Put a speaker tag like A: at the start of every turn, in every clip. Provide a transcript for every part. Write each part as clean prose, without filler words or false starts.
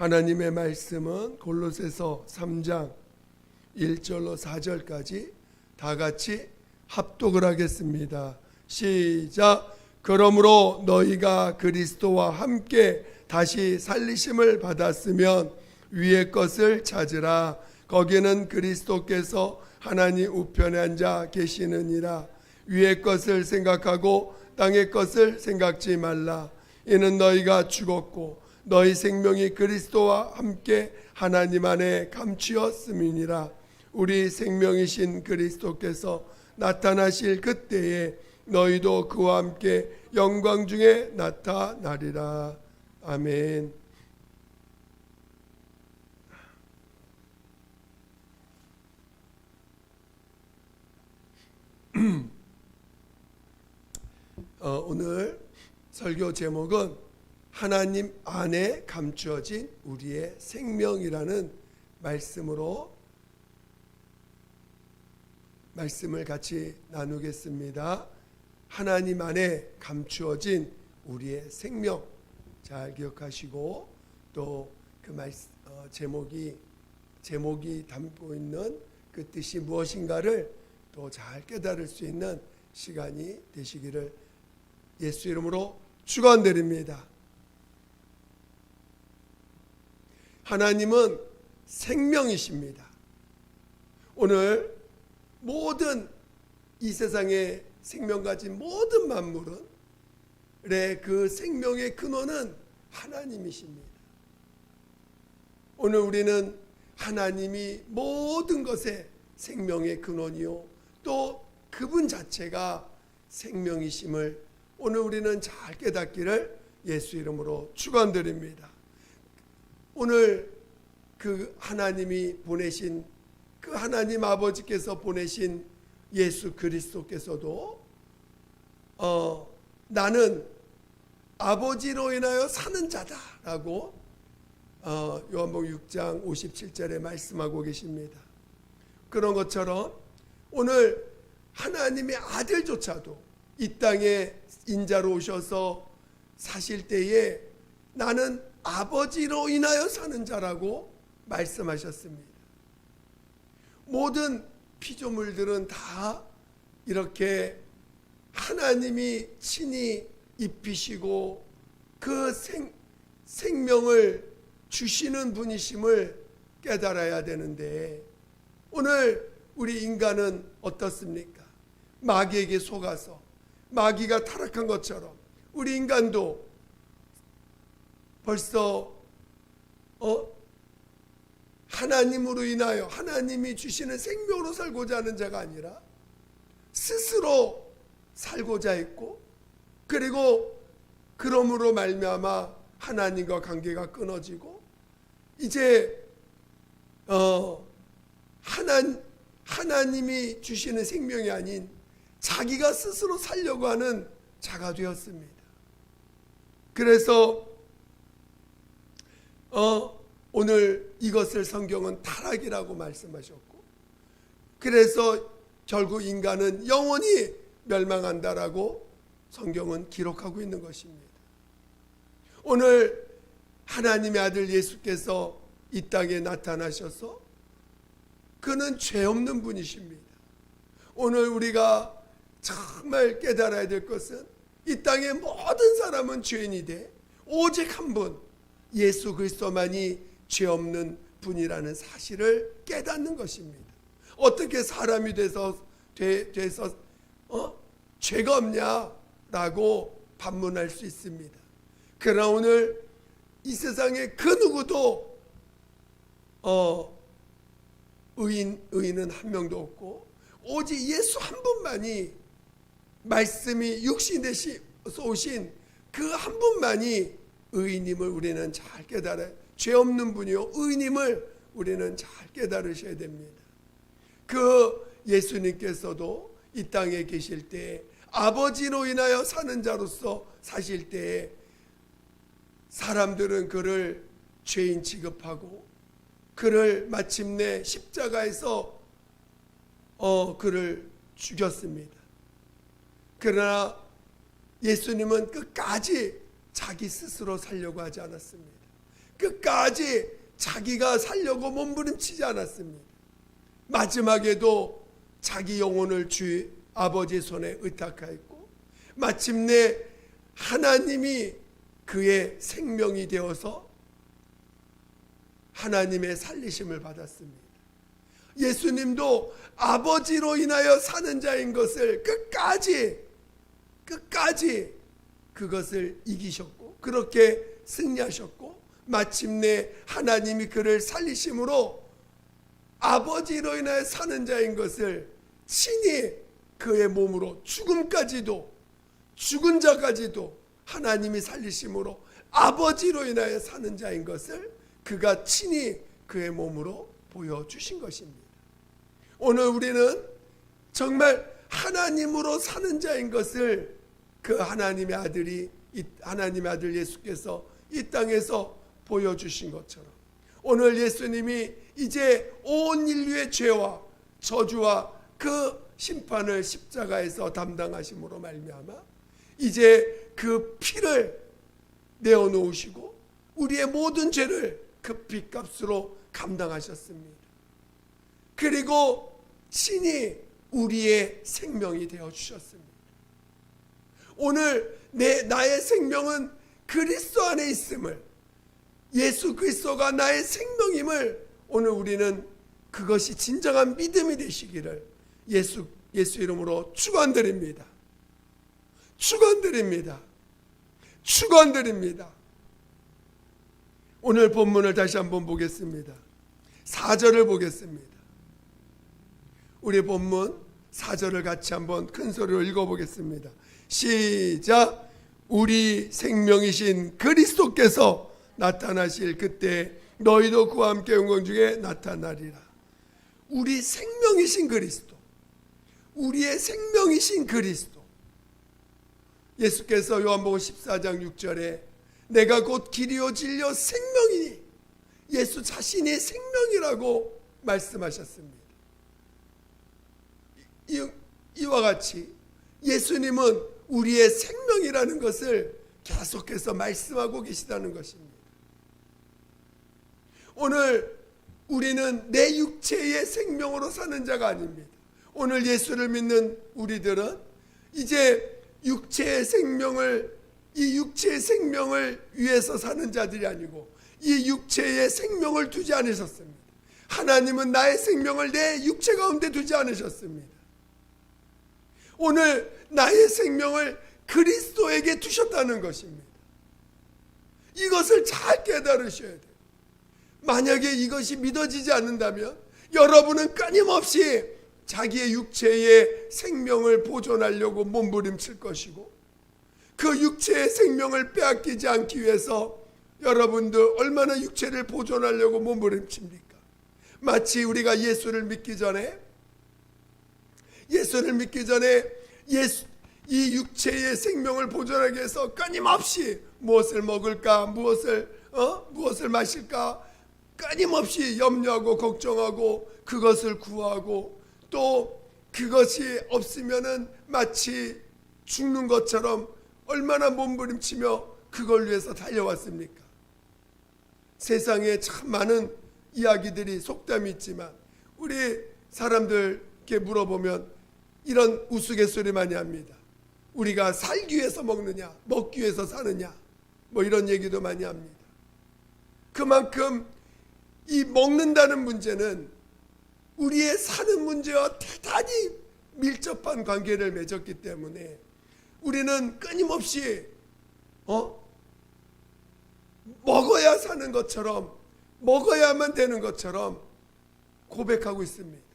A: 하나님의 말씀은 골로새서 3장 1절로 4절까지 다 같이 합독을 하겠습니다. 시작. 그러므로 너희가 그리스도와 함께 다시 살리심을 받았으면 위의 것을 찾으라. 거기는 그리스도께서 하나님 우편에 앉아 계시느니라. 위의 것을 생각하고 땅의 것을 생각지 말라. 이는 너희가 죽었고 너희 생명이 그리스도와 함께 하나님 안에 감추었음이니라. 우리 생명이신 그리스도께서 나타나실 그때에 너희도 그와 함께 영광 중에 나타나리라. 아멘. 오늘 설교 제목은 하나님 안에 감추어진 우리의 생명이라는 말씀으로 말씀을 같이 나누겠습니다. 하나님 안에 감추어진 우리의 생명, 잘 기억하시고 또 그 제목이 담고 있는 그 뜻이 무엇인가를 또 잘 깨달을 수 있는 시간이 되시기를 예수 이름으로 축원드립니다. 하나님은 생명이십니다. 오늘 모든 이 세상에 생명 가진 모든 만물은 그 생명의 근원은 하나님이십니다. 오늘 우리는 하나님이 모든 것의 생명의 근원이요 또 그분 자체가 생명이심을 오늘 우리는 잘 깨닫기를 예수 이름으로 축원드립니다. 오늘 그 하나님이 보내신 그 하나님 아버지께서 보내신 예수 그리스도께서도 나는 아버지로 인하여 사는 자다라고 요한복음 6장 57절에 말씀하고 계십니다. 그런 것처럼 오늘 하나님의 아들조차도 이 땅에 인자로 오셔서 사실 때에 나는 아버지로 인하여 사는 자라고 말씀하셨습니다. 모든 피조물들은 다 이렇게 하나님이 친히 입히시고 그 생명을 주시는 분이심을 깨달아야 되는데 오늘 우리 인간은 어떻습니까? 마귀에게 속아서 마귀가 타락한 것처럼 우리 인간도 벌써 하나님으로 인하여 하나님이 주시는 생명으로 살고자 하는 자가 아니라 스스로 살고자 했고 그리고 그러므로 말미암아 하나님과 관계가 끊어지고 이제 하나님이 주시는 생명이 아닌 자기가 스스로 살려고 하는 자가 되었습니다. 그래서 오늘 이것을 성경은 타락이라고 말씀하셨고 그래서 결국 인간은 영원히 멸망한다라고 성경은 기록하고 있는 것입니다. 오늘 하나님의 아들 예수께서 이 땅에 나타나셔서 그는 죄 없는 분이십니다. 오늘 우리가 정말 깨달아야 될 것은 이 땅의 모든 사람은 죄인이되 오직 한 분 예수 그리스도만이 죄 없는 분이라는 사실을 깨닫는 것입니다. 어떻게 사람이 돼서 죄가 없냐라고 반문할 수 있습니다. 그러나 오늘 이 세상에 그 누구도 의인은 한 명도 없고 오직 예수 한 분만이 말씀이 육신 되셔서 오신 그 한 분만이 의인임을 우리는 잘 깨달아요. 죄 없는 분이요 의인임을 우리는 잘 깨달으셔야 됩니다. 그 예수님께서도 이 땅에 계실 때 아버지로 인하여 사는 자로서 사실 때에 사람들은 그를 죄인 취급하고 그를 마침내 십자가에서 그를 죽였습니다. 그러나 예수님은 끝까지 자기 스스로 살려고 하지 않았습니다. 끝까지 자기가 살려고 몸부림치지 않았습니다. 마지막에도 자기 영혼을 주 아버지의 손에 의탁하였고 마침내 하나님이 그의 생명이 되어서 하나님의 살리심을 받았습니다. 예수님도 아버지로 인하여 사는 자인 것을 끝까지 그것을 이기셨고 그렇게 승리하셨고 마침내 하나님이 그를 살리심으로 아버지로 인하여 사는 자인 것을 친히 그의 몸으로 죽은 자까지도 하나님이 살리심으로 아버지로 인하여 사는 자인 것을 그가 친히 그의 몸으로 보여주신 것입니다. 오늘 우리는 정말 하나님으로 사는 자인 것을 그 하나님의 아들 예수께서 이 땅에서 보여주신 것처럼 오늘 예수님이 이제 온 인류의 죄와 저주와 그 심판을 십자가에서 담당하심으로 말미암아 이제 그 피를 내어놓으시고 우리의 모든 죄를 그 핏값으로 감당하셨습니다. 그리고 친히 우리의 생명이 되어주셨습니다. 오늘 나의 생명은 그리스도 안에 있음을, 예수 그리스도가 나의 생명임을 오늘 우리는 그것이 진정한 믿음이 되시기를 예수 이름으로 축원드립니다. 오늘 본문을 다시 한번 보겠습니다. 4절을 보겠습니다. 우리 본문 4절을 같이 한번 큰 소리로 읽어보겠습니다. 시작. 우리 생명이신 그리스도께서 나타나실 그때 너희도 그와 함께 영광 중에 나타나리라. 우리 생명이신 그리스도, 우리의 생명이신 그리스도. 예수께서 요한복음 14장 6절에 내가 곧 길이요 진리요 생명이니 예수 자신이 생명이라고 말씀하셨습니다. 이와 같이 예수님은 우리의 생명이라는 것을 계속해서 말씀하고 계시다는 것입니다. 오늘 우리는 내 육체의 생명으로 사는 자가 아닙니다. 오늘 예수를 믿는 우리들은 이제 이 육체의 생명을 위해서 사는 자들이 아니고 이 육체의 생명을 두지 않으셨습니다. 하나님은 나의 생명을 내 육체 가운데 두지 않으셨습니다. 오늘 나의 생명을 그리스도에게 두셨다는 것입니다. 이것을 잘 깨달으셔야 돼요. 만약에 이것이 믿어지지 않는다면 여러분은 끊임없이 자기의 육체의 생명을 보존하려고 몸부림칠 것이고 그 육체의 생명을 빼앗기지 않기 위해서 여러분들 얼마나 육체를 보존하려고 몸부림칩니까? 마치 우리가 예수를 믿기 전에 이 육체의 생명을 보존하기 위해서 끊임없이 무엇을 먹을까, 무엇을 마실까 끊임없이 염려하고 걱정하고 그것을 구하고 또 그것이 없으면은 마치 죽는 것처럼 얼마나 몸부림치며 그걸 위해서 달려왔습니까? 세상에 참 많은 이야기들이 속담이 있지만 우리 사람들께 물어보면 이런 우스갯소리 많이 합니다. 우리가 살기 위해서 먹느냐, 먹기 위해서 사느냐, 뭐 이런 얘기도 많이 합니다. 그만큼 이 먹는다는 문제는 우리의 사는 문제와 대단히 밀접한 관계를 맺었기 때문에 우리는 끊임없이 먹어야 사는 것처럼, 먹어야만 되는 것처럼 고백하고 있습니다.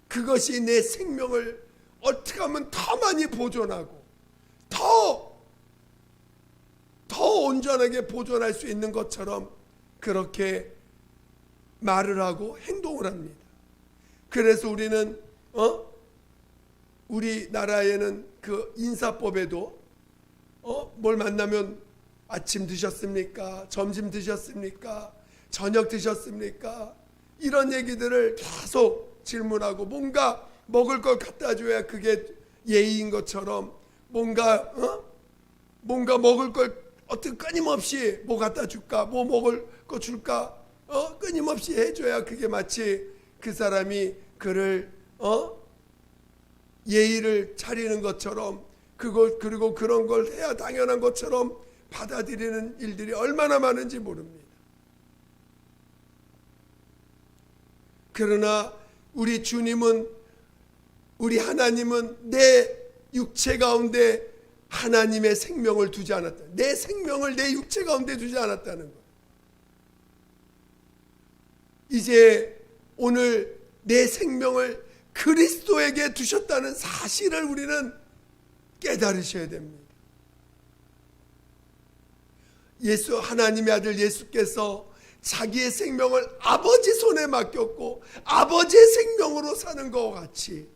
A: 그것이 내 생명을 어떻게 하면 더 많이 보존하고 더 온전하게 보존할 수 있는 것처럼 그렇게 말을 하고 행동을 합니다. 그래서 우리는 우리나라에는 그 인사법에도 뭘 만나면 아침 드셨습니까? 점심 드셨습니까? 저녁 드셨습니까? 이런 얘기들을 계속 질문하고 뭔가 먹을 걸 갖다 줘야 그게 예의인 것처럼 뭔가 먹을 걸 어떻게 끊임없이 뭐 갖다 줄까, 뭐 먹을 거 줄까, 끊임없이 해줘야 그게 마치 그 사람이 그를 예의를 차리는 것처럼, 그리고 그런 걸 해야 당연한 것처럼 받아들이는 일들이 얼마나 많은지 모릅니다. 그러나 우리 주님은, 우리 하나님은 내 육체 가운데 하나님의 생명을 두지 않았다. 내 생명을 내 육체 가운데 두지 않았다는 것. 이제 오늘 내 생명을 그리스도에게 두셨다는 사실을 우리는 깨달으셔야 됩니다. 하나님의 아들 예수께서 자기의 생명을 아버지 손에 맡겼고 아버지의 생명으로 사는 것과 같이,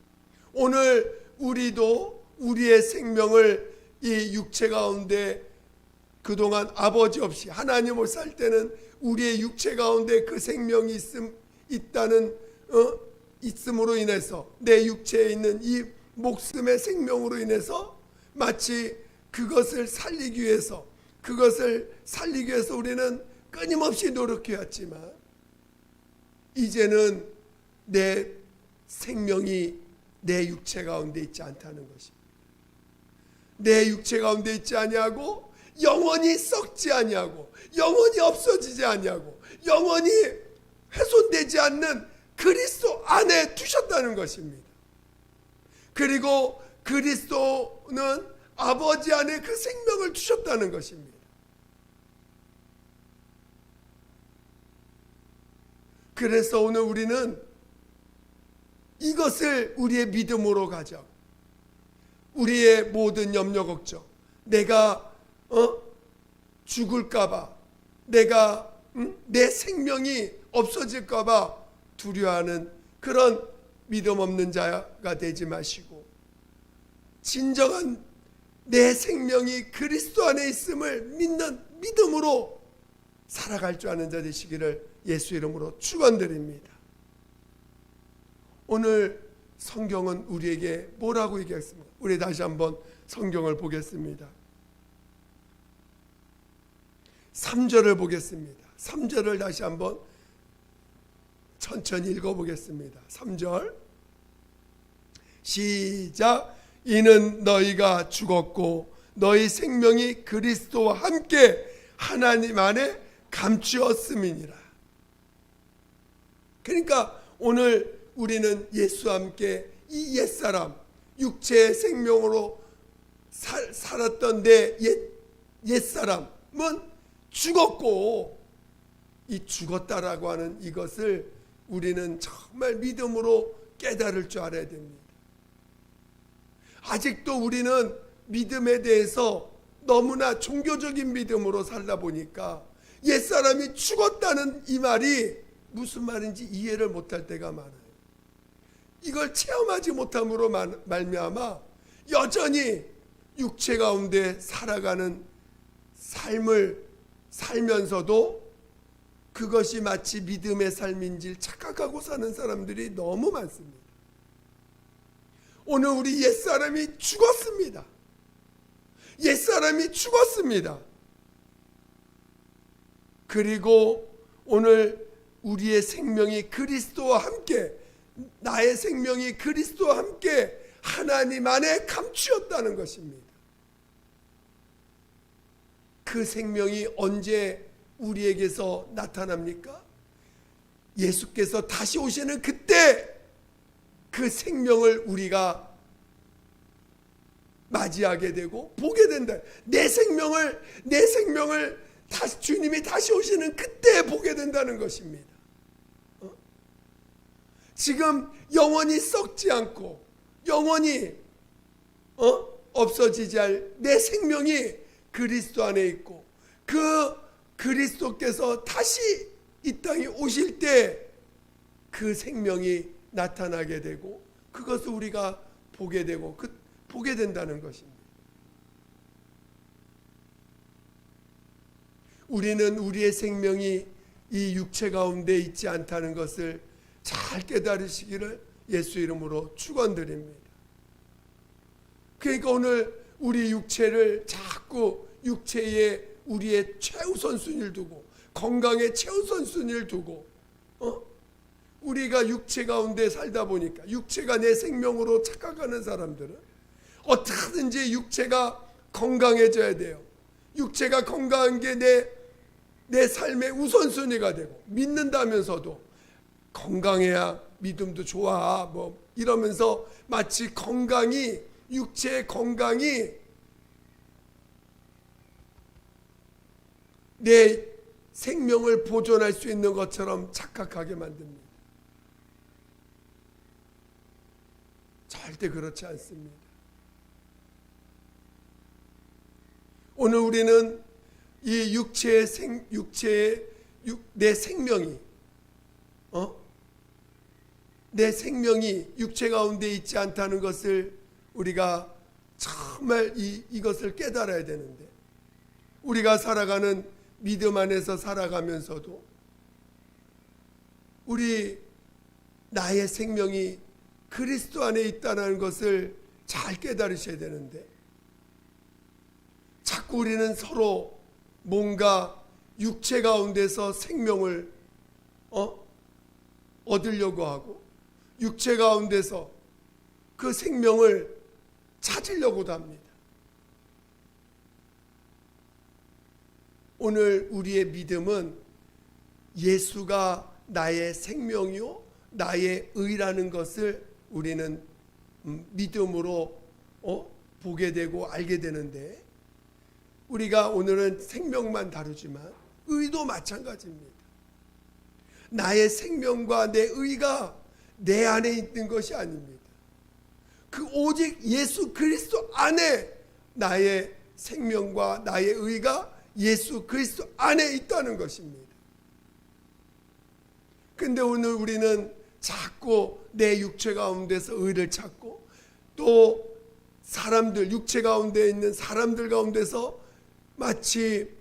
A: 오늘 우리도 우리의 생명을 이 육체 가운데, 그동안 아버지 없이 하나님 없이 살 때는 우리의 육체 가운데 그 생명이 있음으로 인해서, 내 육체에 있는 이 목숨의 생명으로 인해서 마치 그것을 살리기 위해서 우리는 끊임없이 노력해왔지만, 이제는 내 생명이 내 육체 가운데 있지 않다는 것입니다. 내 육체 가운데 있지 아니하고 영원히 썩지 아니하고 영원히 없어지지 아니하고 영원히 훼손되지 않는 그리스도 안에 두셨다는 것입니다. 그리고 그리스도는 아버지 안에 그 생명을 두셨다는 것입니다. 그래서 오늘 우리는 이것을 우리의 믿음으로 가자고, 우리의 모든 염려 걱정, 내가 죽을까봐, 내가 내 생명이 없어질까봐 두려워하는 그런 믿음 없는 자가 되지 마시고, 진정한 내 생명이 그리스도 안에 있음을 믿는 믿음으로 살아갈 줄 아는 자 되시기를 예수 이름으로 축원드립니다. 오늘 성경은 우리에게 뭐라고 얘기했습니까? 우리 다시 한번 성경을 보겠습니다. 3절을 보겠습니다. 3절을 다시 한번 천천히 읽어보겠습니다. 3절 시작. 이는 너희가 죽었고 너희 생명이 그리스도와 함께 하나님 안에 감추었음이니라. 그러니까 오늘 우리는 예수와 함께 이 옛사람, 육체의 생명으로 살았던 내 옛사람은 죽었고, 이 죽었다라고 하는 이것을 우리는 정말 믿음으로 깨달을 줄 알아야 됩니다. 아직도 우리는 믿음에 대해서 너무나 종교적인 믿음으로 살다 보니까 옛사람이 죽었다는 이 말이 무슨 말인지 이해를 못할 때가 많아요. 이걸 체험하지 못함으로 말미암아 여전히 육체 가운데 살아가는 삶을 살면서도 그것이 마치 믿음의 삶인지 착각하고 사는 사람들이 너무 많습니다. 오늘 우리 옛사람이 죽었습니다. 옛사람이 죽었습니다. 그리고 오늘 우리의 생명이 그리스도와 함께, 나의 생명이 그리스도와 함께 하나님 안에 감추었다는 것입니다. 그 생명이 언제 우리에게서 나타납니까? 예수께서 다시 오시는 그때 그 생명을 우리가 맞이하게 되고 보게 된다. 내 생명을 다시 주님이 다시 오시는 그때 보게 된다는 것입니다. 지금 영원히 썩지 않고 영원히 없어지지 않을 내 생명이 그리스도 안에 있고, 그 그리스도께서 다시 이 땅에 오실 때 그 생명이 나타나게 되고 그것을 우리가 보게 되고 보게 된다는 것입니다. 우리는 우리의 생명이 이 육체 가운데 있지 않다는 것을 잘 깨달으시기를 예수 이름으로 축원드립니다. 그러니까 오늘 우리 육체를 자꾸 육체의 우리의 최우선순위를 두고, 건강에 최우선순위를 두고, 우리가 육체 가운데 살다 보니까, 육체가 내 생명으로 착각하는 사람들은 어떻게든지 육체가 건강해져야 돼요. 육체가 건강한 게 내 삶의 우선순위가 되고, 믿는다면서도 건강해야 믿음도 좋아 뭐 이러면서 마치 건강이, 육체의 건강이 내 생명을 보존할 수 있는 것처럼 착각하게 만듭니다. 절대 그렇지 않습니다. 오늘 우리는 이 내 생명이 내 생명이 육체 가운데 있지 않다는 것을 우리가 정말 이것을 깨달아야 되는데, 우리가 살아가는 믿음 안에서 살아가면서도 나의 생명이 그리스도 안에 있다는 것을 잘 깨달으셔야 되는데, 자꾸 우리는 서로 뭔가 육체 가운데서 생명을 얻으려고 하고, 육체 가운데서 그 생명을 찾으려고도 합니다. 오늘 우리의 믿음은 예수가 나의 생명이요 나의 의라는 것을 우리는 믿음으로 보게 되고 알게 되는데, 우리가 오늘은 생명만 다루지만 의도 마찬가지입니다. 나의 생명과 내 의가 내 안에 있는 것이 아닙니다. 그 오직 예수 그리스도 안에 나의 생명과 나의 의가 예수 그리스도 안에 있다는 것입니다. 근데 오늘 우리는 자꾸 내 육체 가운데서 의를 찾고, 또 사람들, 육체 가운데 있는 사람들 가운데서 마치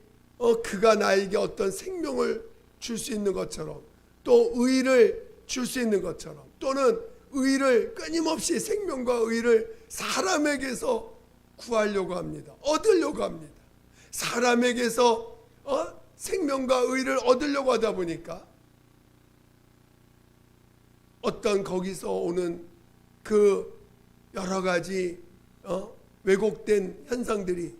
A: 그가 나에게 어떤 생명을 줄 수 있는 것처럼, 또 의를 줄 수 있는 것처럼, 또는 의를 끊임없이, 생명과 의를 사람에게서 구하려고 합니다. 얻으려고 합니다. 사람에게서 생명과 의를 얻으려고 하다 보니까 어떤 거기서 오는 그 여러 가지 왜곡된 현상들이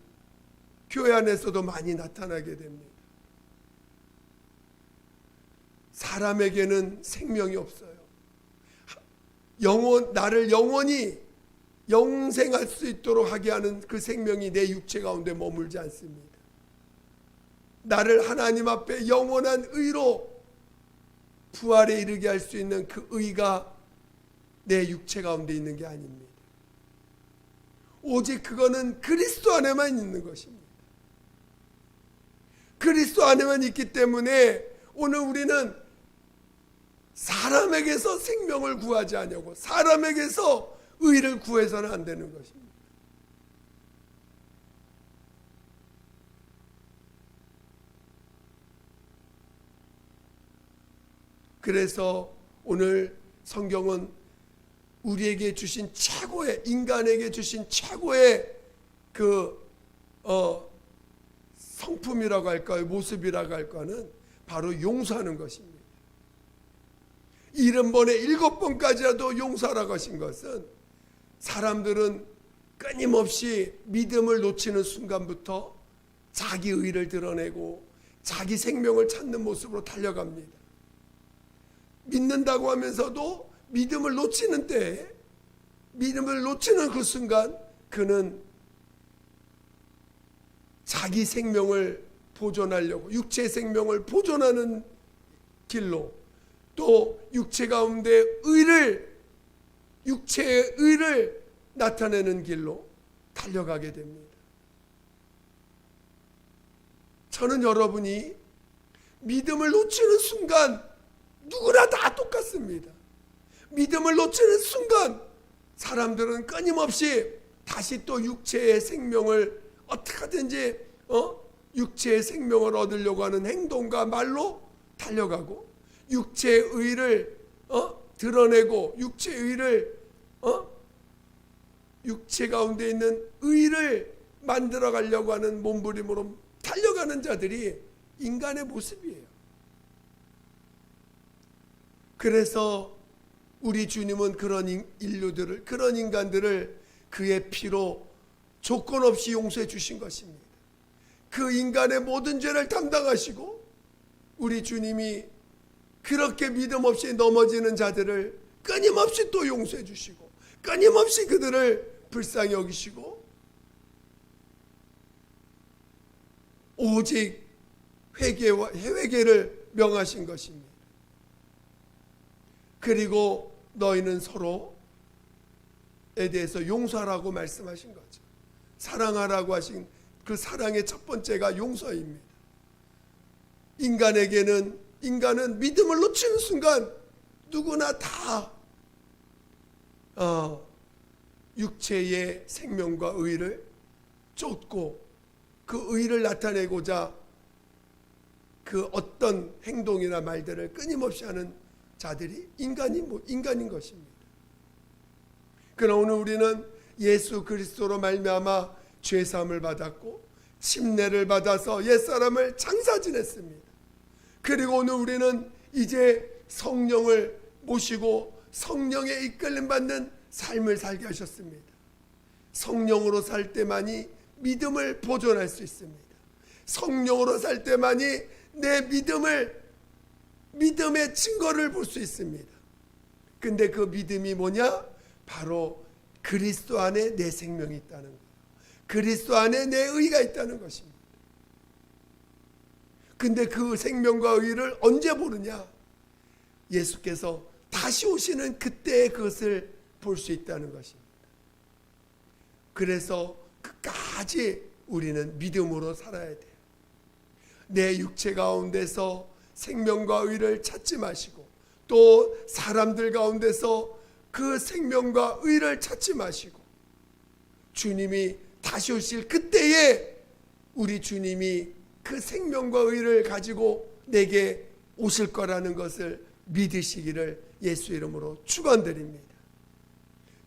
A: 교회 안에서도 많이 나타나게 됩니다. 사람에게는 생명이 없어요. 나를 영원히 영생할 수 있도록 하게 하는 그 생명이 내 육체 가운데 머물지 않습니다. 나를 하나님 앞에 영원한 의로 부활에 이르게 할 수 있는 그 의가 내 육체 가운데 있는 게 아닙니다. 오직 그거는 그리스도 안에만 있는 것입니다. 그리스도 안에만 있기 때문에 오늘 우리는 사람에게서 생명을 구하지 않냐고, 사람에게서 의를 구해서는 안 되는 것입니다. 그래서 오늘 성경은 우리에게 주신 최고의, 인간에게 주신 최고의 성품이라고 할까요? 모습이라고 할까는 바로 용서하는 것입니다. 70번에 7번까지라도 용서하라고 하신 것은, 사람들은 끊임없이 믿음을 놓치는 순간부터 자기 의를 드러내고 자기 생명을 찾는 모습으로 달려갑니다. 믿는다고 하면서도 믿음을 놓치는 때에, 믿음을 놓치는 그 순간 그는 자기 생명을 보존하려고, 육체의 생명을 보존하는 길로, 또 육체 가운데 육체의 의를 나타내는 길로 달려가게 됩니다. 저는 여러분이 믿음을 놓치는 순간 누구나 다 똑같습니다. 믿음을 놓치는 순간 사람들은 끊임없이 다시 또 육체의 생명을 어떻게든지 육체의 생명을 얻으려고 하는 행동과 말로 달려가고, 육체의 의를 드러내고, 육체의 의를 육체 가운데 있는 의를 만들어 가려고 하는 몸부림으로 달려가는 자들이 인간의 모습이에요. 그래서 우리 주님은 그런 인류들을, 그런 인간들을 그의 피로 조건 없이 용서해 주신 것입니다. 그 인간의 모든 죄를 담당하시고 우리 주님이 그렇게 믿음 없이 넘어지는 자들을 끊임없이 또 용서해 주시고 끊임없이 그들을 불쌍히 여기시고 오직 회개를 명하신 것입니다. 그리고 너희는 서로에 대해서 용서하라고 말씀하신 거죠. 사랑하라고 하신 그 사랑의 첫 번째가 용서입니다. 인간은 믿음을 놓치는 순간 누구나 다 육체의 생명과 의를 쫓고 그 의를 나타내고자 그 어떤 행동이나 말들을 끊임없이 하는 자들이 인간인 것입니다. 그러나 오늘 우리는 예수 그리스도로 말미암아 죄사함을 받았고 침례를 받아서 옛사람을 장사 지냈습니다. 그리고 오늘 우리는 이제 성령을 모시고 성령의 이끌림 받는 삶을 살게 하셨습니다. 성령으로 살 때만이 믿음을 보존할 수 있습니다. 성령으로 살 때만이 내 믿음의 증거를 볼 수 있습니다. 근데 그 믿음이 뭐냐? 바로 그리스도 안에 내 생명이 있다는 거예요. 그리스도 안에 내 의가 있다는 것입니다. 근데 그 생명과 의를 언제 보느냐? 예수께서 다시 오시는 그때에 그것을 볼 수 있다는 것입니다. 그래서 끝까지 우리는 믿음으로 살아야 돼요. 내 육체 가운데서 생명과 의를 찾지 마시고 또 사람들 가운데서 그 생명과 의를 찾지 마시고 주님이 다시 오실 그때에 우리 주님이 그 생명과 의를 가지고 내게 오실 거라는 것을 믿으시기를 예수 이름으로 축원드립니다.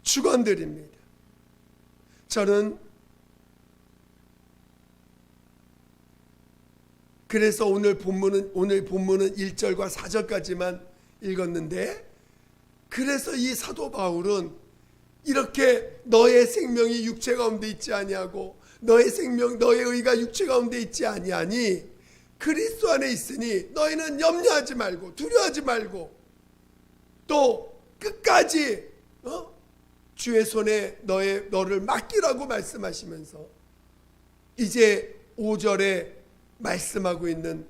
A: 축원드립니다. 저는 그래서 오늘 본문은 1절과 4절까지만 읽었는데, 그래서 이 사도 바울은 이렇게 너의 생명이 육체 가운데 있지 아니하고 너의 생명 너의 의가 육체 가운데 있지 아니하니 그리스도 안에 있으니 너희는 염려하지 말고 두려워하지 말고 또 끝까지 주의 손에 너를 맡기라고 말씀하시면서 이제 5절에 말씀하고 있는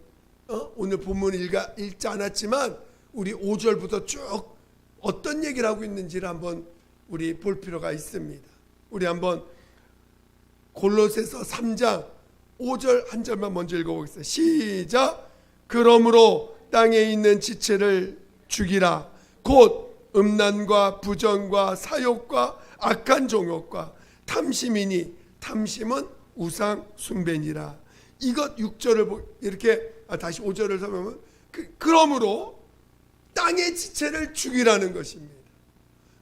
A: 오늘 본문 읽지 않았지만 우리 5절부터 쭉 어떤 얘기를 하고 있는지를 한번 우리 볼 필요가 있습니다. 우리 한번 골로새서 3장 5절 한 절만 먼저 읽어보겠습니다. 시작. 그러므로 땅에 있는 지체를 죽이라. 곧 음란과 부정과 사욕과 악한 종욕과 탐심이니 탐심은 우상 숭배니라. 이것 6절을 이렇게 다시 5절을 설명하면 그러므로 땅의 지체를 죽이라는 것입니다.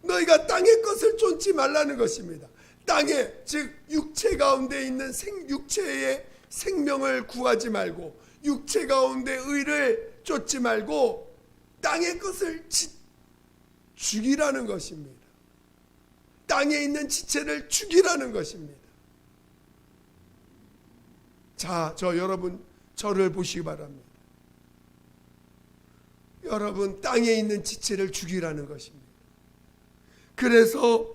A: 너희가 땅의 것을 쫓지 말라는 것입니다. 땅에 즉 육체 가운데 있는 육체의 생명을 구하지 말고 육체 가운데 의를 쫓지 말고 땅의 것을 죽이라는 것입니다. 땅에 있는 지체를 죽이라는 것입니다. 자, 여러분 저를 보시기 바랍니다. 여러분 땅에 있는 지체를 죽이라는 것입니다. 그래서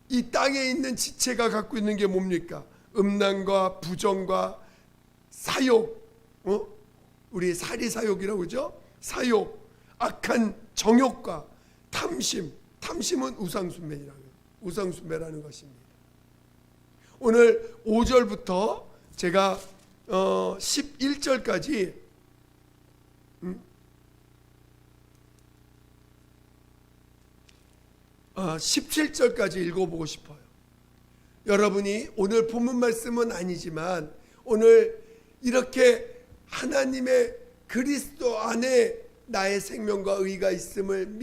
A: 이 땅에 있는 지체가 갖고 있는 게 뭡니까? 음란과 부정과 사욕, 우리 사리사욕이라고 그러죠? 사욕, 악한 정욕과 탐심은 우상숭배라는 것입니다. 오늘 5절부터 제가 11절까지 17절까지 읽어보고 싶어요. 여러분이 오늘 본문 말씀은 아니지만 오늘 이렇게 하나님의 그리스도 안에 나의 생명과 의가 있음을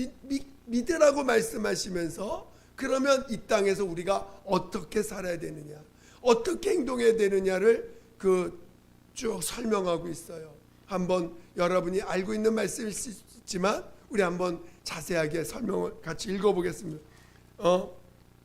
A: 믿으라고 말씀하시면서 그러면 이 땅에서 우리가 어떻게 살아야 되느냐 어떻게 행동해야 되느냐를 쭉 설명하고 있어요. 한번 여러분이 알고 있는 말씀일 수 있지만 우리 한번 자세하게 설명을 같이 읽어보겠습니다.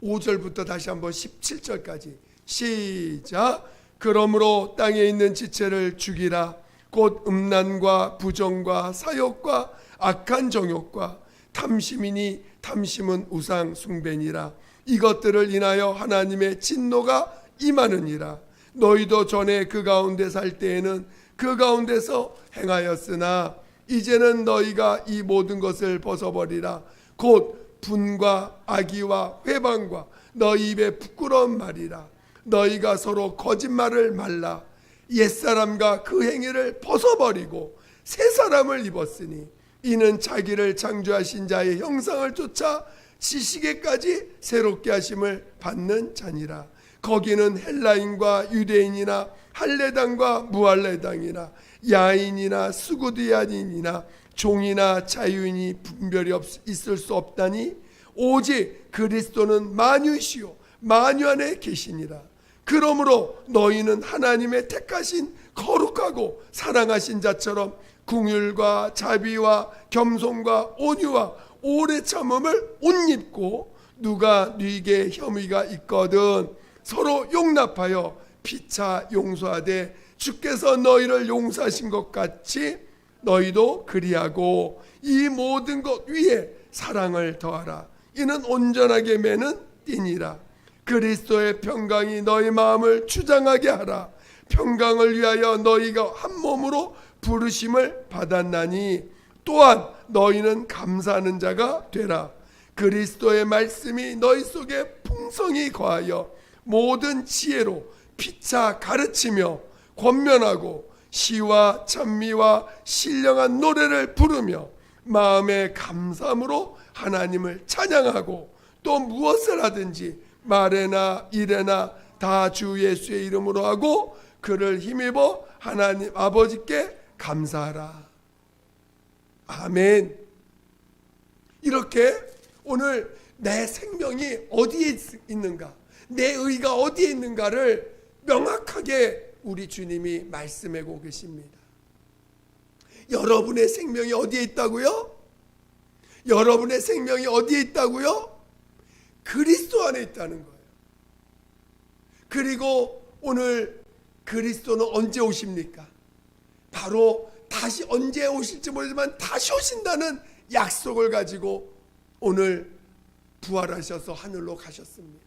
A: 5절부터 다시 한번 17절까지 시작. 그러므로 땅에 있는 지체를 죽이라. 곧 음란과 부정과 사욕과 악한 정욕과 탐심이니 탐심은 우상 숭배니라. 이것들을 인하여 하나님의 진노가 임하느니라. 너희도 전에 그 가운데 살 때에는 그 가운데서 행하였으나 이제는 너희가 이 모든 것을 벗어버리라. 곧 분과 악의와 회방과 너희 입에 부끄러운 말이라. 너희가 서로 거짓말을 말라. 옛사람과 그 행위를 벗어버리고 새 사람을 입었으니 이는 자기를 창조하신 자의 형상을 쫓아 지식에까지 새롭게 하심을 받는 자니라. 거기는 헬라인과 유대인이나 할례당과 무할례당이나 야인이나 수구디아인이나 종이나 자유인이 분별이 있을 수 없다니 오직 그리스도는 만유시요 만유 안에 계시니라. 그러므로 너희는 하나님의 택하신 거룩하고 사랑하신 자처럼 긍휼과 자비와 겸손과 온유와 오래 참음을 옷 입고 누가 네게 혐의가 있거든 서로 용납하여 피차 용서하되 주께서 너희를 용서하신 것 같이 너희도 그리하고 이 모든 것 위에 사랑을 더하라. 이는 온전하게 매는 띠니라. 그리스도의 평강이 너희 마음을 주장하게 하라. 평강을 위하여 너희가 한 몸으로 부르심을 받았나니 또한 너희는 감사하는 자가 되라. 그리스도의 말씀이 너희 속에 풍성히 거하여 모든 지혜로 피차 가르치며 권면하고 시와 찬미와 신령한 노래를 부르며 마음의 감사함으로 하나님을 찬양하고 또 무엇을 하든지 말에나 일에나 다 주 예수의 이름으로 하고 그를 힘입어 하나님 아버지께 감사하라. 아멘. 이렇게 오늘 내 생명이 어디에 있는가, 내 의가 어디에 있는가를 명확하게 우리 주님이 말씀하고 계십니다. 여러분의 생명이 어디에 있다고요? 여러분의 생명이 어디에 있다고요? 그리스도 안에 있다는 거예요. 그리고 오늘 그리스도는 언제 오십니까? 바로 다시 언제 오실지 모르지만 다시 오신다는 약속을 가지고 오늘 부활하셔서 하늘로 가셨습니다.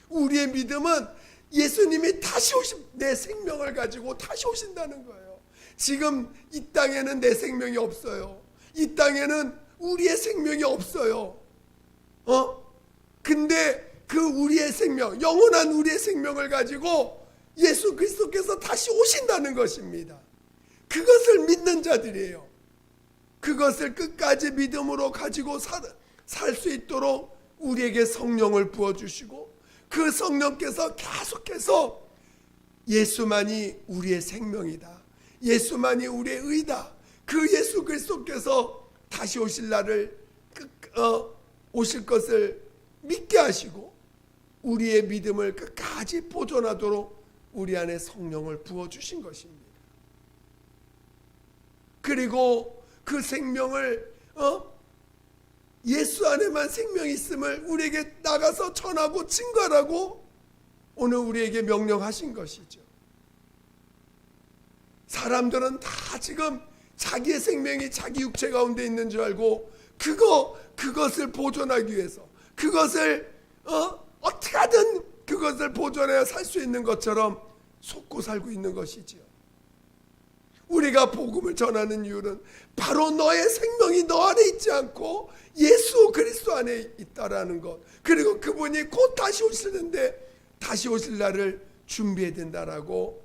A: 우리의 믿음은 예수님이 다시 내 생명을 가지고 다시 오신다는 거예요. 지금 이 땅에는 내 생명이 없어요. 이 땅에는 우리의 생명이 없어요. 근데 그 우리의 생명, 영원한 우리의 생명을 가지고 예수 그리스도께서 다시 오신다는 것입니다. 그것을 믿는 자들이에요. 그것을 끝까지 믿음으로 가지고 살 수 있도록 우리에게 성령을 부어주시고 그 성령께서 계속해서 예수만이 우리의 생명이다, 예수만이 우리의 의다, 그 예수 그리스도께서 다시 오실 날을 오실 것을 믿게 하시고 우리의 믿음을 끝까지 보존하도록 우리 안에 성령을 부어주신 것입니다. 그리고 그 생명을 예수 안에만 생명이 있음을 우리에게 나가서 전하고 증거하라고 오늘 우리에게 명령하신 것이죠. 사람들은 다 지금 자기의 생명이 자기 육체 가운데 있는 줄 알고 그것을 보존하기 위해서 그것을 어떻게 하든 그것을 보존해야 살 수 있는 것처럼 속고 살고 있는 것이지요. 우리가 복음을 전하는 이유는 바로 너의 생명이 너 안에 있지 않고 예수 그리스도 안에 있다라는 것, 그리고 그분이 곧 다시 오시는데 다시 오실 날을 준비해야 된다라고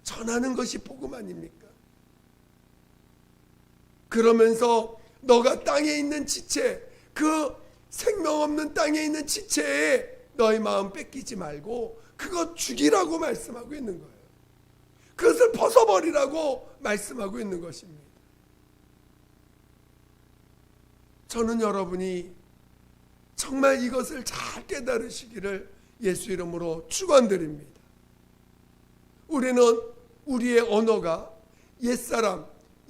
A: 전하는 것이 복음 아닙니까? 그러면서 너가 땅에 있는 지체, 그 생명 없는 땅에 있는 지체에 너의 마음 뺏기지 말고 그것 죽이라고 말씀하고 있는 거예요. 그것을 벗어버리라고 말씀하고 있는 것입니다. 저는 여러분이 정말 이것을 잘 깨달으시기를 예수 이름으로 축원드립니다. 우리는 우리의 언어가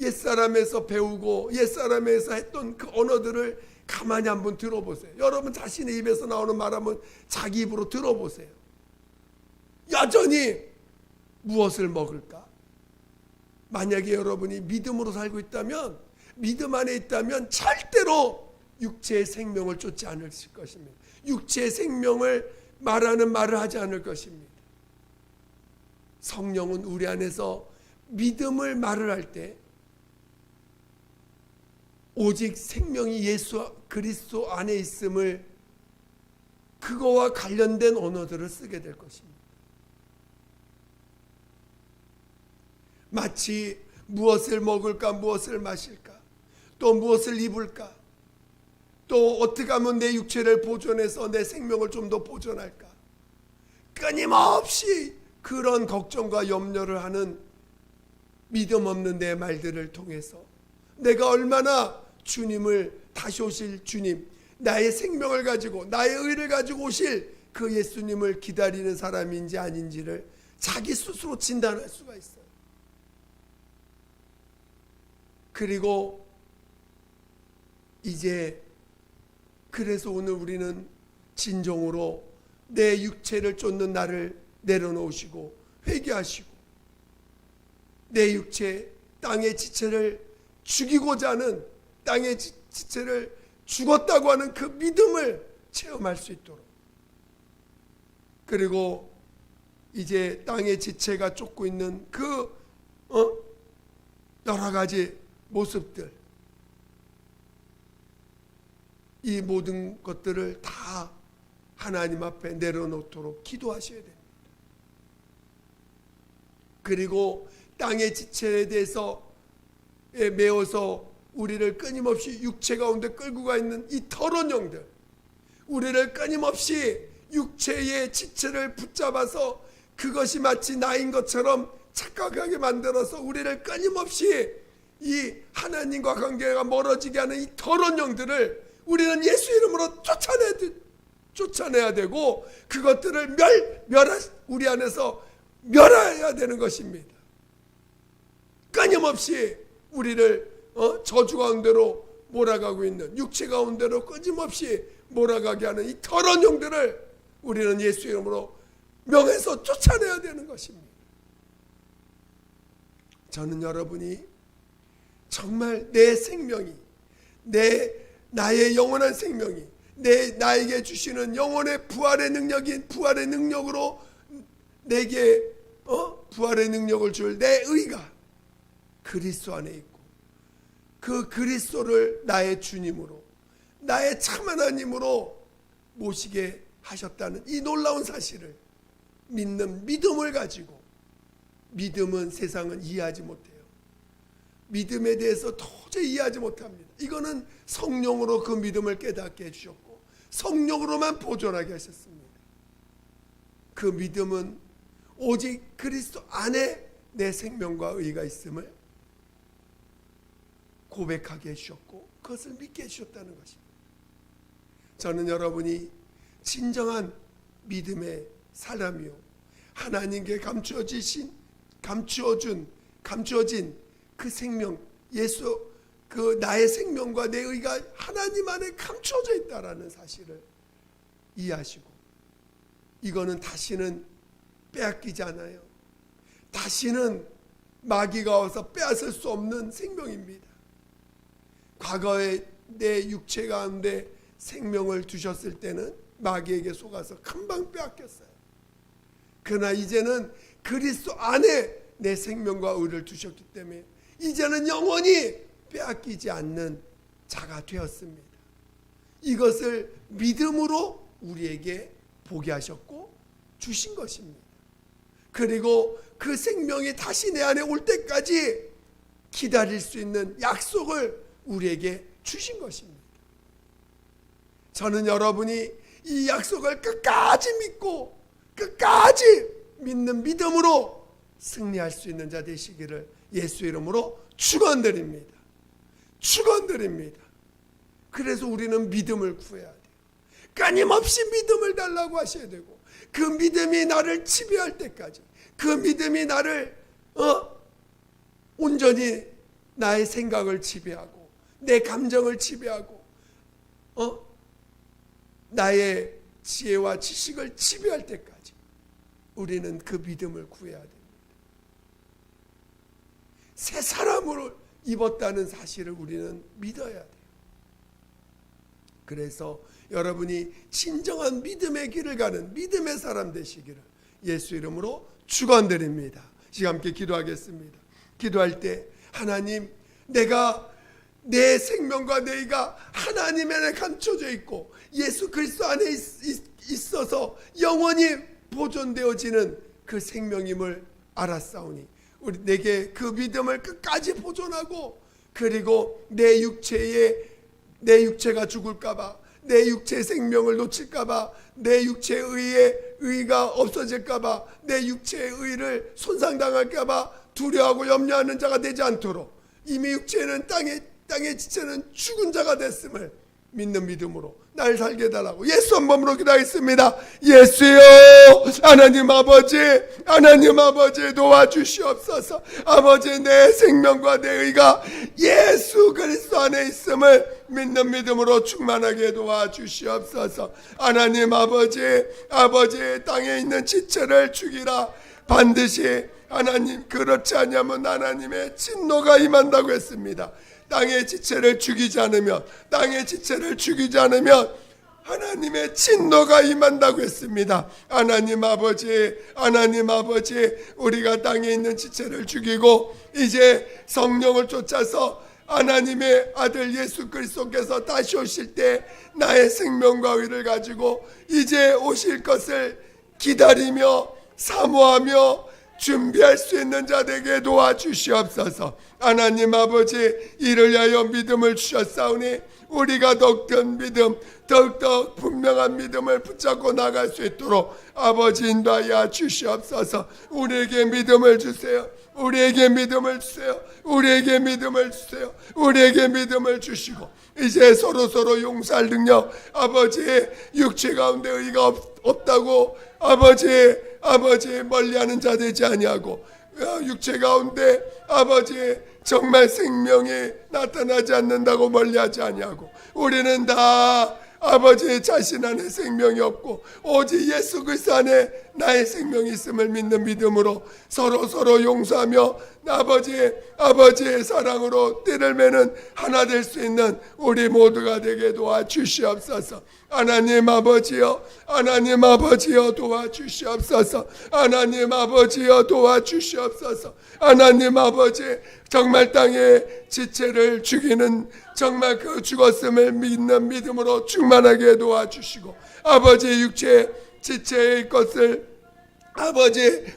A: 옛사람에서 배우고 옛사람에서 했던 그 언어들을 가만히 한번 들어보세요. 여러분 자신의 입에서 나오는 말 한번 자기 입으로 들어보세요. 여전히 무엇을 먹을까? 만약에 여러분이 믿음으로 살고 있다면, 믿음 안에 있다면 절대로 육체의 생명을 쫓지 않을 것입니다. 육체의 생명을 말하는 말을 하지 않을 것입니다. 성령은 우리 안에서 믿음을 말을 할 때 오직 생명이 예수 그리스도 안에 있음을, 그거와 관련된 언어들을 쓰게 될 것입니다. 마치 무엇을 먹을까, 무엇을 마실까, 또 무엇을 입을까, 또 어떻게 하면 내 육체를 보존해서 내 생명을 좀 더 보존할까, 끊임없이 그런 걱정과 염려를 하는 믿음 없는 내 말들을 통해서 내가 얼마나 주님을, 다시 오실 주님, 나의 생명을 가지고 나의 의를 가지고 오실 그 예수님을 기다리는 사람인지 아닌지를 자기 스스로 진단할 수가 있어요. 그리고 이제 그래서 오늘 우리는 진정으로 내 육체를 쫓는 나를 내려놓으시고 회개하시고 내 육체, 땅의 지체를 죽이고자 하는, 땅의 지체를 죽었다고 하는 그 믿음을 체험할 수 있도록, 그리고 이제 땅의 지체가 쫓고 있는 그 여러 가지 모습들, 이 모든 것들을 다 하나님 앞에 내려놓도록 기도하셔야 됩니다. 그리고 땅의 지체에 대해서 매어서 우리를 끊임없이 육체 가운데 끌고 가 있는 이 더러운 영들, 우리를 끊임없이 육체의 지체를 붙잡아서 그것이 마치 나인 것처럼 착각하게 만들어서 우리를 끊임없이 이 하나님과 관계가 멀어지게 하는 이 더러운 영들을 우리는 예수 이름으로 쫓아내야 되고, 그것들을 우리 안에서 멸해야 되는 것입니다. 끊임없이 우리를 저주 가운데로 몰아가고 있는, 육체 가운데로 끊임없이 몰아가게 하는 이 더러운 영들을 우리는 예수 이름으로 명해서 쫓아내야 되는 것입니다. 저는 여러분이 정말 내 생명이, 나의 영원한 생명이, 나에게 주시는 영혼의 부활의 능력인 부활의 능력으로 내게 부활의 능력을 줄 내 의가 그리스도 안에 있고, 그 그리스도를 나의 주님으로, 나의 참 하나님으로 모시게 하셨다는 이 놀라운 사실을 믿는 믿음을 가지고, 믿음은 세상은 이해하지 못해요. 믿음에 대해서 도저히 이해하지 못합니다. 이거는 성령으로 그 믿음을 깨닫게 해주셨고 성령으로만 보존하게 하셨습니다. 그 믿음은 오직 그리스도 안에 내 생명과 의가 있음을 고백하게 해주셨고 그것을 믿게 해주셨다는 것입니다. 저는 여러분이 진정한 믿음의 사람이요, 하나님께 감추어진 그 생명, 예수, 그 나의 생명과 내 의가 하나님 안에 감추어져 있다라는 사실을 이해하시고, 이거는 다시는 빼앗기지 않아요. 다시는 마귀가 와서 빼앗을 수 없는 생명입니다. 과거에 내 육체 가운데 생명을 두셨을 때는 마귀에게 속아서 금방 빼앗겼어요. 그러나 이제는 그리스도 안에 내 생명과 의를 두셨기 때문에 이제는 영원히 빼앗기지 않는 자가 되었습니다. 이것을 믿음으로 우리에게 보게 하셨고 주신 것입니다. 그리고 그 생명이 다시 내 안에 올 때까지 기다릴 수 있는 약속을 우리에게 주신 것입니다. 저는 여러분이 이 약속을 끝까지 믿고 끝까지 믿는 믿음으로 승리할 수 있는 자 되시기를 예수 이름으로 축원드립니다. 축원드립니다. 그래서 우리는 믿음을 구해야 돼요. 끊임없이 믿음을 달라고 하셔야 되고, 그 믿음이 나를 지배할 때까지, 그 믿음이 나를 온전히 나의 생각을 지배하고 내 감정을 지배하고 나의 지혜와 지식을 지배할 때까지 우리는 그 믿음을 구해야 됩니다. 새 사람으로 입었다는 사실을 우리는 믿어야 돼요. 그래서 여러분이 진정한 믿음의 길을 가는 믿음의 사람 되시기를 예수 이름으로 축원드립니다. 시간 함께 기도하겠습니다. 기도할 때 하나님, 내가 내 생명과 내가 하나님 안에 감춰져 있고 예수 그리스도 안에 있어서 영원히 보존되어지는 그 생명임을 알았사오니 내게 그 믿음을 끝까지 보존하고, 그리고 내 육체가 죽을까봐, 내 육체의 생명을 놓칠까봐, 내 육체의 의가 없어질까봐, 내 육체의 의를 손상당할까봐 두려워하고 염려하는 자가 되지 않도록 이미 육체는 땅의 지체는 죽은 자가 됐음을 믿는 믿음으로 날 살게 달라고 예수 한 번으로 기도하겠습니다. 예수여, 하나님 아버지 도와주시옵소서. 아버지, 내 생명과 내 의가 예수 그리스도 안에 있음을 믿는 믿음으로 충만하게 도와주시옵소서. 하나님 아버지 땅에 있는 지체를 죽이라. 반드시 하나님, 그렇지 않으면 하나님의 진노가 임한다고 했습니다. 땅의 지체를 죽이지 않으면 하나님의 진노가 임한다고 했습니다. 하나님 아버지, 우리가 땅에 있는 지체를 죽이고 이제 성령을 쫓아서 하나님의 아들 예수 그리스도께서 다시 오실 때 나의 생명과 의를 가지고 이제 오실 것을 기다리며 사모하며 준비할 수 있는 자 되게 도와주시옵소서. 하나님 아버지, 이를 위하여 믿음을 주셨사오니 우리가 더욱더 분명한 믿음을 붙잡고 나갈 수 있도록 아버지 인도하여 주시옵소서. 우리에게 믿음을 주세요. 우리에게 믿음을 주시고 이제 서로 용서할 능력, 아버지의 육체 가운데 의가 없다고 아버지 멀리하는 자 되지 아니하고, 육체 가운데 아버지 정말 생명이 나타나지 않는다고 멀리하지 아니하고, 우리는 다 아버지 자신 안에 생명이 없고 오직 예수 그리스도 안에 나의 생명이 있음을 믿는 믿음으로 서로 용서하며 아버지의 사랑으로 띠를 매는 하나 될 수 있는 우리 모두가 되게 도와주시옵소서. 하나님 아버지여 도와주시옵소서. 하나님 아버지, 정말 땅의 지체를 죽이는 정말 그 죽었음을 믿는 믿음으로 충만하게 도와주시고, 아버지의 육체 지체의 것을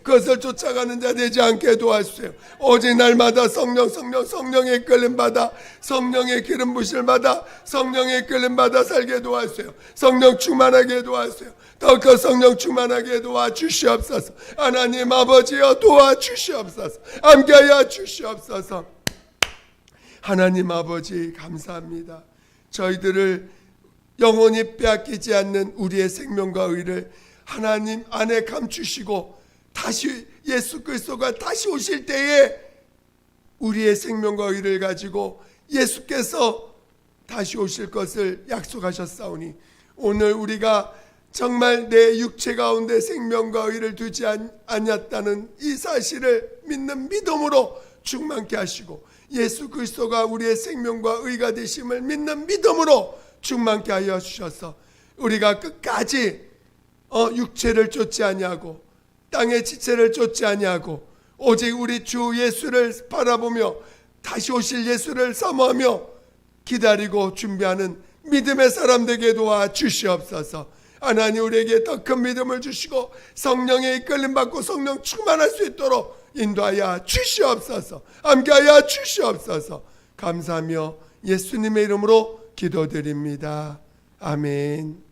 A: 그것을 쫓아가는 자 되지 않게 도와주세요. 오직 날마다 성령의 끌림 받아, 성령의 기름 부실 받아, 성령의 끌림 받아 살게 도와주세요. 성령 충만하게 도와주세요. 더 그 성령 충만하게 도와주시옵소서. 하나님 아버지여 도와주시옵소서. 함께하여 주시옵소서. 하나님 아버지 감사합니다. 저희들을 영원히 빼앗기지 않는 우리의 생명과 의를 하나님 안에 감추시고 다시 예수 그리스도가 다시 오실 때에 우리의 생명과 의를 가지고 예수께서 다시 오실 것을 약속하셨사오니, 오늘 우리가 정말 내 육체 가운데 생명과 의를 두지 않았다는 이 사실을 믿는 믿음으로 충만케 하시고, 예수 그리스도가 우리의 생명과 의가 되심을 믿는 믿음으로 충만케 하여 주셔서 우리가 끝까지 육체를 쫓지 아니하고 땅의 지체를 쫓지 아니하고 오직 우리 주 예수를 바라보며 다시 오실 예수를 사모하며 기다리고 준비하는 믿음의 사람 되게 도와 주시옵소서. 하나님, 우리에게 더 큰 믿음을 주시고 성령의 이끌림 받고 성령 충만할 수 있도록 인도하여 주시옵소서. 함께하여 주시옵소서. 감사하며 예수님의 이름으로 기도드립니다. 아멘.